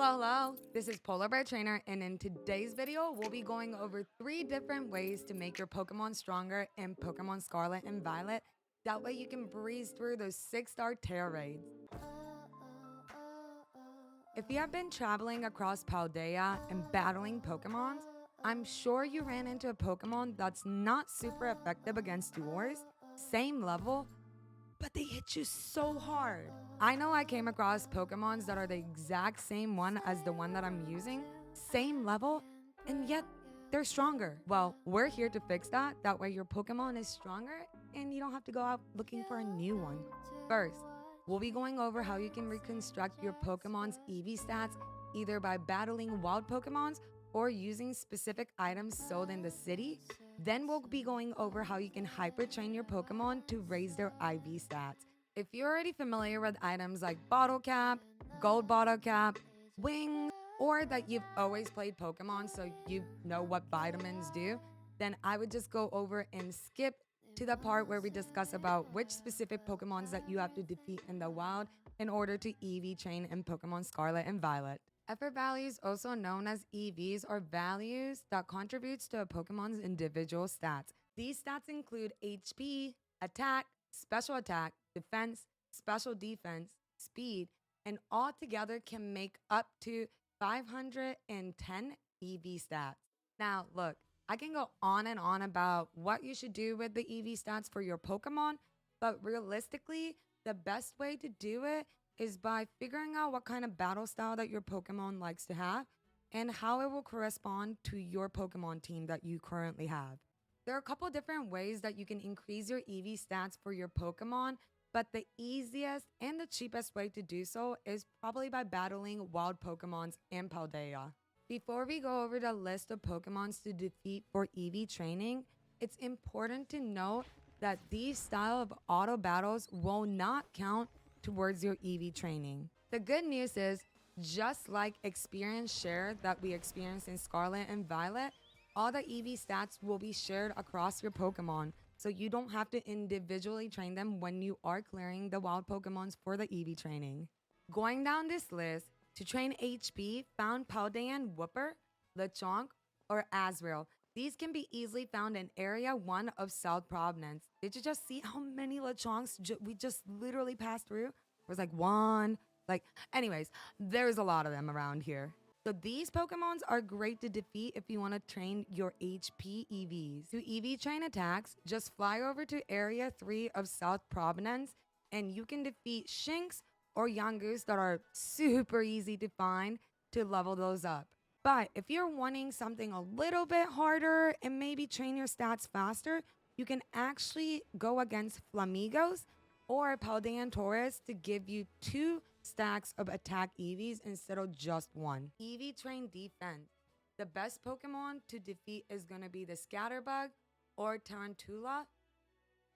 Hello. This is Polarbeartrainer, and in today's video, we'll be going over 3 different ways to make your Pokemon stronger in Pokemon Scarlet and Violet. That way you can breeze through those 6-star Tera raids. If you have been traveling across Paldea and battling Pokemons, I'm sure you ran into a Pokemon that's not super effective against yours, same level, but they hit you so hard. I know I came across Pokemons that are the exact same one as the one that I'm using, same level, and yet they're stronger. Well, we're here to fix that. That way your Pokemon is stronger and you don't have to go out looking for a new one. First, we'll be going over how you can reconstruct your Pokemon's EV stats either by battling wild Pokemons or using specific items sold in the city. Then we'll be going over how you can hyper train your Pokemon to raise their IV stats. If you're already familiar with items like Bottle Cap, Gold Bottle Cap, Wings, or that you've always played Pokemon so you know what vitamins do, then I would just go over and skip to the part where we discuss about which specific Pokemons that you have to defeat in the wild in order to EV train in Pokemon Scarlet and Violet. Effort values, also known as EVs, are values that contributes to a Pokemon's individual stats. These stats include HP, attack, special attack, defense, special defense, speed, and all together can make up to 510 EV stats. Now, look, I can go on and on about what you should do with the EV stats for your Pokemon, but realistically, the best way to do it is by figuring out what kind of battle style that your Pokemon likes to have and how it will correspond to your Pokemon team that you currently have. There are a couple different ways that you can increase your EV stats for your Pokemon, but the easiest and the cheapest way to do so is probably by battling wild Pokemons in Paldea. Before we go over the list of Pokemons to defeat for EV training, it's important to note that these style of auto battles will not count towards your EV training. The good news is, just like experience share that we experienced in Scarlet and Violet, all the EV stats will be shared across your Pokemon, so you don't have to individually train them when you are clearing the wild Pokemons for the EV training. Going down this list, to train HP, found Paldean Whooper, Lechonk, or Azrael. These can be easily found in Area 1 of South Province. Did you just see how many Lechonks we just literally passed through? There was like one, anyways, there's a lot of them around here. So these Pokemons are great to defeat if you want to train your HP EVs. To EV train attacks, just fly over to Area 3 of South Province and you can defeat Shinx or Yangoose that are super easy to find to level those up. But if you're wanting something a little bit harder and maybe train your stats faster, you can actually go against Flamigos or Paldean Taurus to give you 2 stacks of attack EVs instead of just 1. EV train defense. The best Pokemon to defeat is going to be the Scatterbug or Tarantula.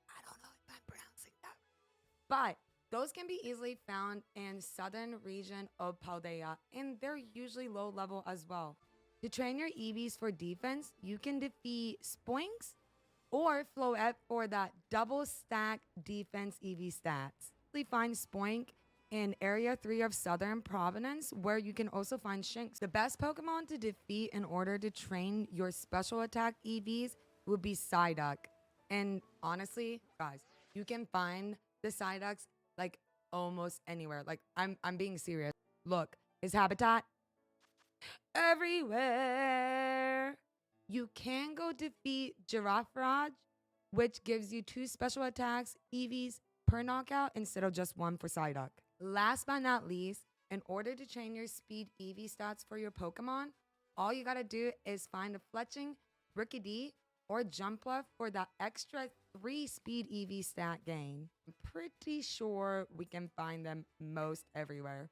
I don't know if I'm pronouncing that. But those can be easily found in southern region of Paldea, and they're usually low level as well. To train your EVs for defense, you can defeat Spoinks or Floette for that double stack defense EV stats. You find Spoink in Area 3 of Southern Province, where you can also find Shinx. The best Pokemon to defeat in order to train your special attack EVs would be Psyduck. And honestly, guys, you can find the Psyducks like almost anywhere. Like I'm being serious. Look, his habitat everywhere. You can go defeat Giraffraj, which gives you 2 special attacks EVs per knockout instead of just 1 for Psyduck. Last but not least, in order to train your speed EV stats for your Pokemon, all you gotta do is find a Fletching, Rickety, or Jumpluff for that extra 3 speed EV stat gain. I'm pretty sure we can find them most everywhere.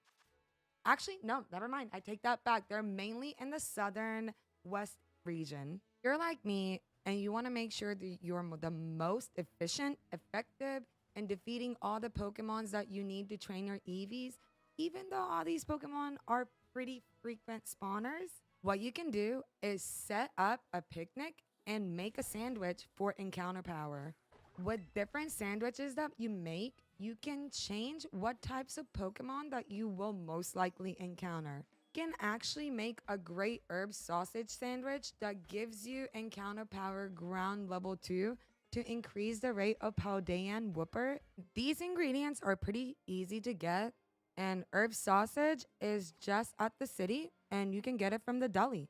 Actually, no, never mind. I take that back. They're mainly in the southern west region. If you're like me and you want to make sure that you're the most efficient, effective, in defeating all the Pokemons that you need to train your EVs, even though all these Pokemon are pretty frequent spawners, what you can do is set up a picnic and make a sandwich for encounter power. With different sandwiches that you make, you can change what types of Pokemon that you will most likely encounter. can actually make a great herb sausage sandwich that gives you encounter power ground level 2 to increase the rate of Paldean Whooper. These ingredients are pretty easy to get, and herb sausage is just at the city, and you can get it from the deli.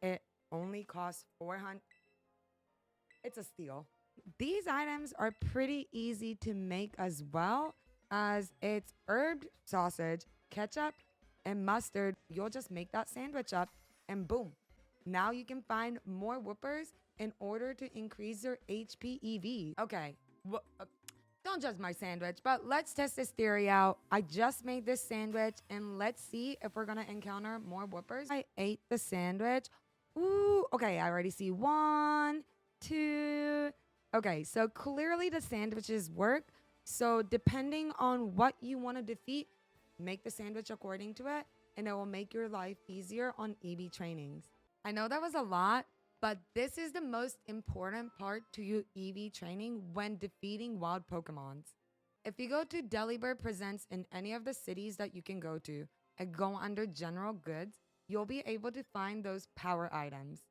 It only costs 400. It's a steal. These items are pretty easy to make as well, as it's herb sausage, ketchup, and mustard. You'll just make that sandwich up and boom. Now you can find more whoopers in order to increase your HPEV. Okay, don't judge my sandwich, but let's test this theory out. I just made this sandwich and let's see if we're gonna encounter more whoopers. I ate the sandwich. Ooh, okay, I already see 1, 2. Okay, so clearly the sandwiches work. So depending on what you want to defeat, make the sandwich according to it, and it will make your life easier on EV trainings. I know that was a lot, but this is the most important part to your EV training when defeating wild Pokemons. If you go to Delibird Presents in any of the cities that you can go to and go under general goods, you'll be able to find those power items.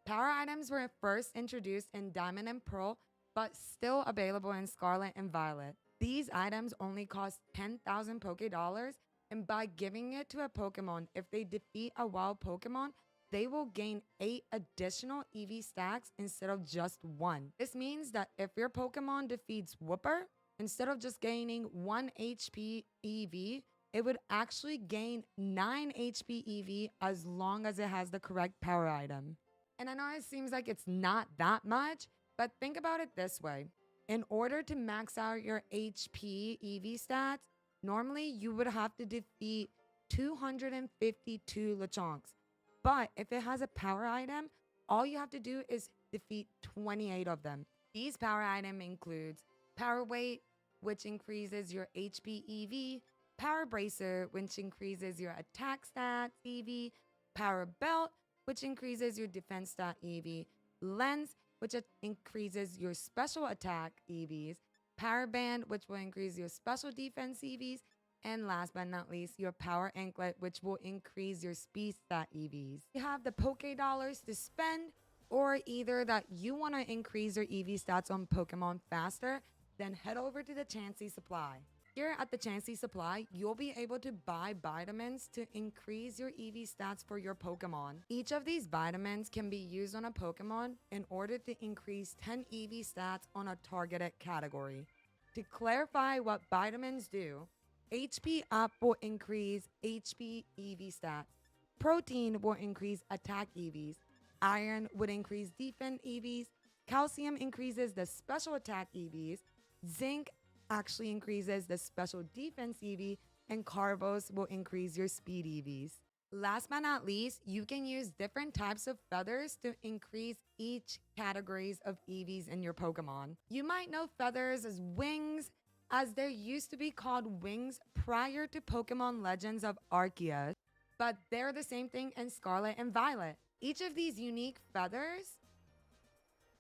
Power items were first introduced in Diamond and Pearl, but still available in Scarlet and Violet. These items only cost 10,000 Poké Dollars, and by giving it to a Pokemon, if they defeat a wild Pokemon, they will gain 8 additional EV stacks instead of just 1. This means that if your Pokemon defeats Whooper, instead of just gaining 1 HP EV, it would actually gain 9 HP EV as long as it has the correct power item. And I know it seems like it's not that much, but think about it this way. In order to max out your HP EV stats, normally you would have to defeat 252 Lechonks. But if it has a power item, all you have to do is defeat 28 of them. These power item includes Power Weight, which increases your HP EV, Power Bracer, which increases your attack stat EV, Power Belt, which increases your defense stat EV, Lens, which increases your special attack EVs, Power Band, which will increase your special defense EVs, and last but not least, your Power Anklet, which will increase your speed stat EVs. You have the Poké Dollars to spend, or either that you want to increase your EV stats on Pokemon faster, then head over to the Chansey Supply. Here at the Chansey Supply, you'll be able to buy vitamins to increase your EV stats for your Pokemon. Each of these vitamins can be used on a Pokemon in order to increase 10 EV stats on a targeted category. To clarify what vitamins do, HP Up will increase HP EV stats. Protein will increase attack EVs. Iron would increase defense EVs. Calcium increases the special attack EVs. Zinc actually increases the special defense EV, and Carvos will increase your speed EVs. Last but not least, you can use different types of feathers to increase each categories of EVs in your Pokemon. You might know feathers as wings, as there used to be called wings prior to Pokemon Legends of Arceus, but they're the same thing in Scarlet and Violet. Each of these unique feathers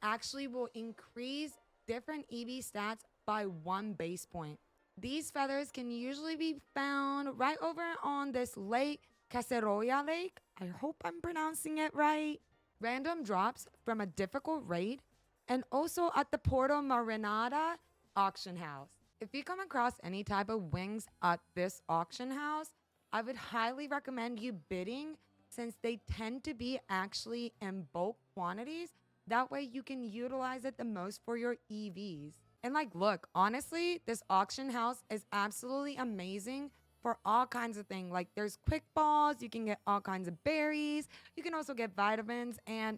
actually will increase different EV stats by 1 base point. These feathers can usually be found right over on this lake, Caseroya Lake. I hope I'm pronouncing it right. Random drops from a difficult raid, and also at the Porto Marinada auction house. If you come across any type of wings at this auction house, I would highly recommend you bidding, since they tend to be actually in bulk quantities. That way you can utilize it the most for your EVs. And look, honestly, this auction house is absolutely amazing for all kinds of things. There's quick balls, you can get all kinds of berries, you can also get vitamins, and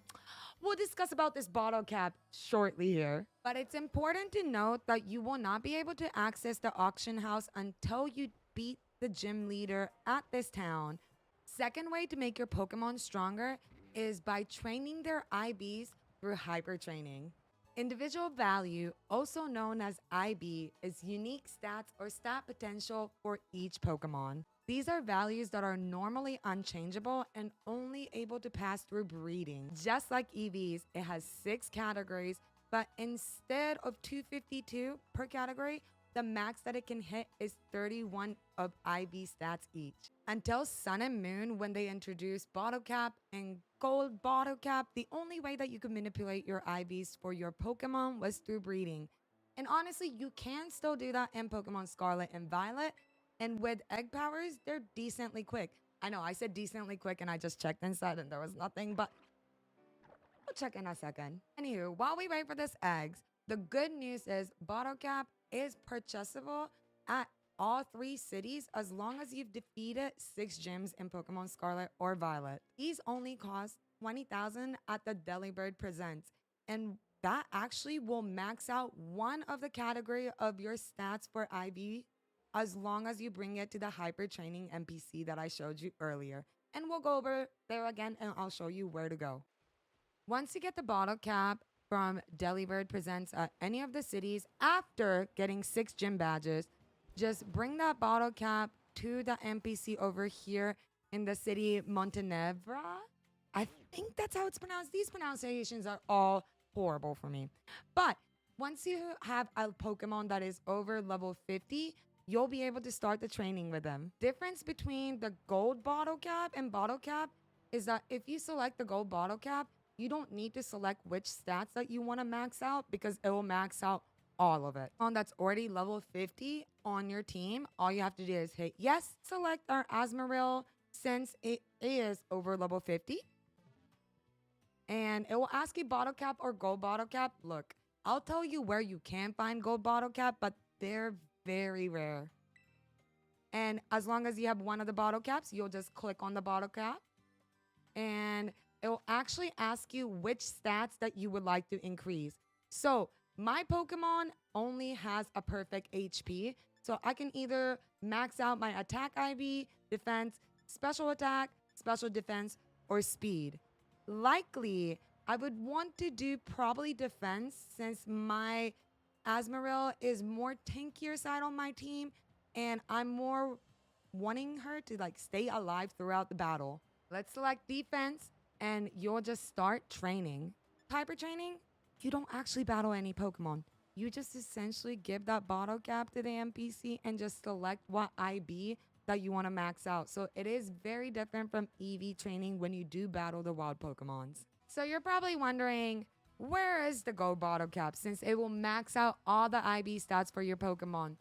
we'll discuss about this bottle cap shortly here. But it's important to note that you will not be able to access the auction house until you beat the gym leader at this town. Second way to make your Pokemon stronger is by training their IBs through hyper training. Individual value, also known as IB, is unique stats or stat potential for each Pokemon. These are values that are normally unchangeable and only able to pass through breeding. Just like EVs, it has 6 categories, but instead of 252 per category, the max that it can hit is 31 of IV stats each. Until Sun and Moon, when they introduced Bottle Cap and Gold Bottle Cap, the only way that you could manipulate your IVs for your Pokemon was through breeding. And honestly, you can still do that in Pokemon Scarlet and Violet. And with egg powers, they're decently quick. I know I said decently quick and I just checked inside and there was nothing, but we'll check in a second. Anywho, while we wait for this eggs, the good news is Bottle Cap is purchasable at all 3 cities as long as you've defeated 6 gyms in Pokemon Scarlet or Violet. These only cost 20,000 at the Delibird Presents, and that actually will max out one of the category of your stats for IV as long as you bring it to the hyper training NPC that I showed you earlier. And we'll go over there again and I'll show you where to go. Once you get the bottle cap from Delibird Presents at any of the cities after getting 6 gym badges, just bring that bottle cap to the NPC over here in the city Montenevra. I think that's how it's pronounced. These pronunciations are all horrible for me. But once you have a Pokemon that is over level 50, you'll be able to start the training with them. Difference between the gold bottle cap and bottle cap is that if you select the gold bottle cap, you don't need to select which stats that you want to max out because it will max out all of it. On that's already level 50 on your team, all you have to do is hit yes, select our Asmaril since it is over level 50. And it will ask you bottle cap or gold bottle cap. Look, I'll tell you where you can find gold bottle cap, but they're very rare. And as long as you have one of the bottle caps, you'll just click on the bottle cap and it will actually ask you which stats that you would like to increase. So my Pokemon only has a perfect HP. So I can either max out my attack IV, defense, special attack, special defense, or speed. Likely, I would want to do probably defense since my Asmaril is more tankier side on my team and I'm more wanting her to like stay alive throughout the battle. Let's select defense and you'll just start training. Hyper training, you don't actually battle any Pokemon. You just essentially give that bottle cap to the NPC and just select what IB that you want to max out. So it is very different from EV training when you do battle the wild Pokemons. So you're probably wondering, where is the gold bottle cap since it will max out all the IB stats for your Pokemon?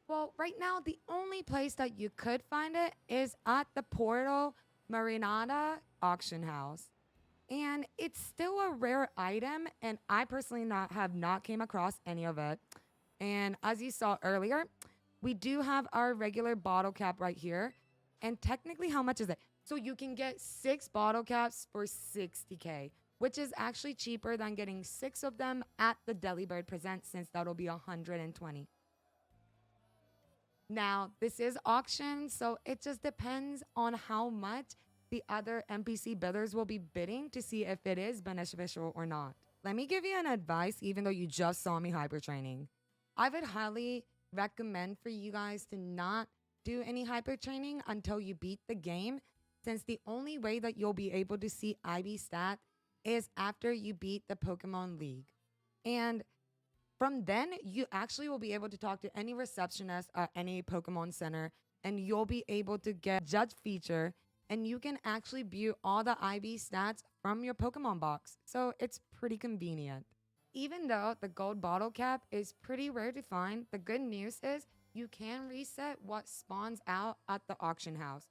Well, right now, the only place that you could find it is at the Porto Marinada auction house. And it's still a rare item, and I personally have not came across any of it. And as you saw earlier, we do have our regular bottle cap right here. And technically, how much is it? So you can get 6 bottle caps for 60K, which is actually cheaper than getting 6 of them at the Delibird Present since that'll be 120. Now, this is auction, so it just depends on how much the other NPC bidders will be bidding to see if it is beneficial or not. Let me give you an advice, even though you just saw me hyper training. I would highly recommend for you guys to not do any hyper training until you beat the game, since the only way that you'll be able to see IB stat is after you beat the Pokemon League. And from then, you actually will be able to talk to any receptionist at any Pokemon Center, and you'll be able to get Judge feature, and you can actually view all the IB stats from your Pokemon box. So it's pretty convenient. Even though the gold bottle cap is pretty rare to find, the good news is you can reset what spawns out at the auction house.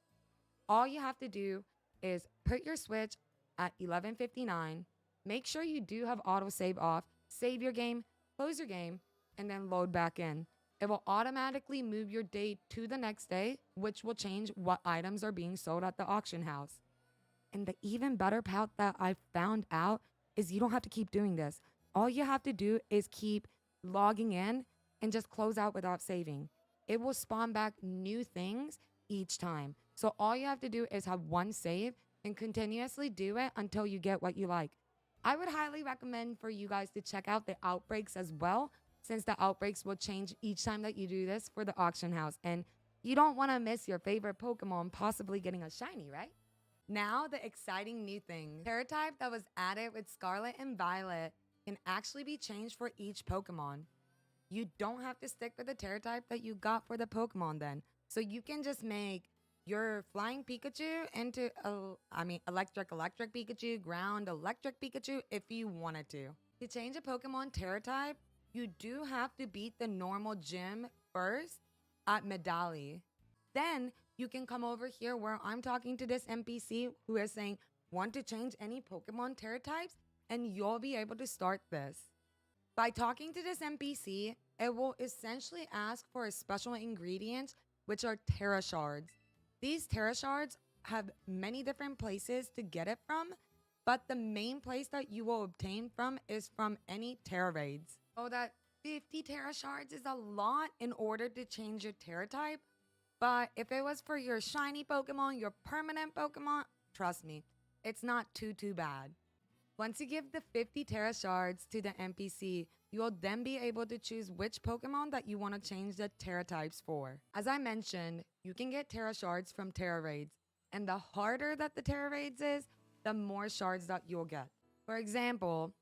All you have to do is put your Switch at 11:59, make sure you do have autosave off, save your game, close your game, and then load back in. It will automatically move your date to the next day, which will change what items are being sold at the auction house. And the even better part that I found out is you don't have to keep doing this. All you have to do is keep logging in and just close out without saving. It will spawn back new things each time. So all you have to do is have one save and continuously do it until you get what you like. I would highly recommend for you guys to check out the outbreaks as well, since the outbreaks will change each time that you do this for the auction house. And you don't want to miss your favorite Pokemon possibly getting a shiny, right? Now, the exciting new thing. Tera type that was added with Scarlet and Violet can actually be changed for each Pokemon. you don't have to stick with the Tera type that you got for the Pokemon then. So you can just make your flying Pikachu into electric Pikachu, ground electric Pikachu if you wanted to. To change a Pokemon Tera type, you do have to beat the normal gym first at Medali. Then you can come over here where I'm talking to this NPC who is saying, want to change any Pokemon Tera types? And you'll be able to start this. By talking to this NPC, it will essentially ask for a special ingredient, which are Tera shards. These Tera shards have many different places to get it from, but the main place that you will obtain from is from any Tera raids. Oh, that 50 Tera shards is a lot in order to change your Tera type, but if it was for your shiny Pokemon, your permanent Pokemon, trust me, it's not too bad. Once you give the 50 Tera shards to the NPC, you will then be able to choose which Pokemon that you want to change the Tera types for. As I mentioned, you can get Tera shards from Tera raids, and the harder that the Tera raids is, the more shards that you'll get. For example,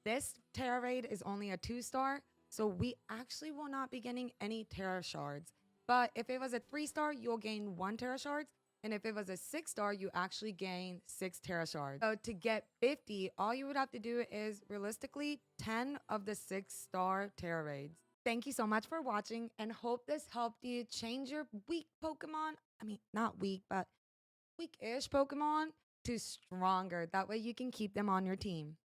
this Tera raid is only a 2-star, so we actually will not be getting any Tera shards. But if it was a 3-star, you'll gain 1 Tera shards. And if it was a 6-star, you actually gain 6 Tera shards. So to get 50, all you would have to do is realistically 10 of the 6-star Tera raids. Thank you so much for watching and hope this helped you change your weak Pokemon. I mean, not weak, but weak-ish Pokemon to stronger. That way you can keep them on your team.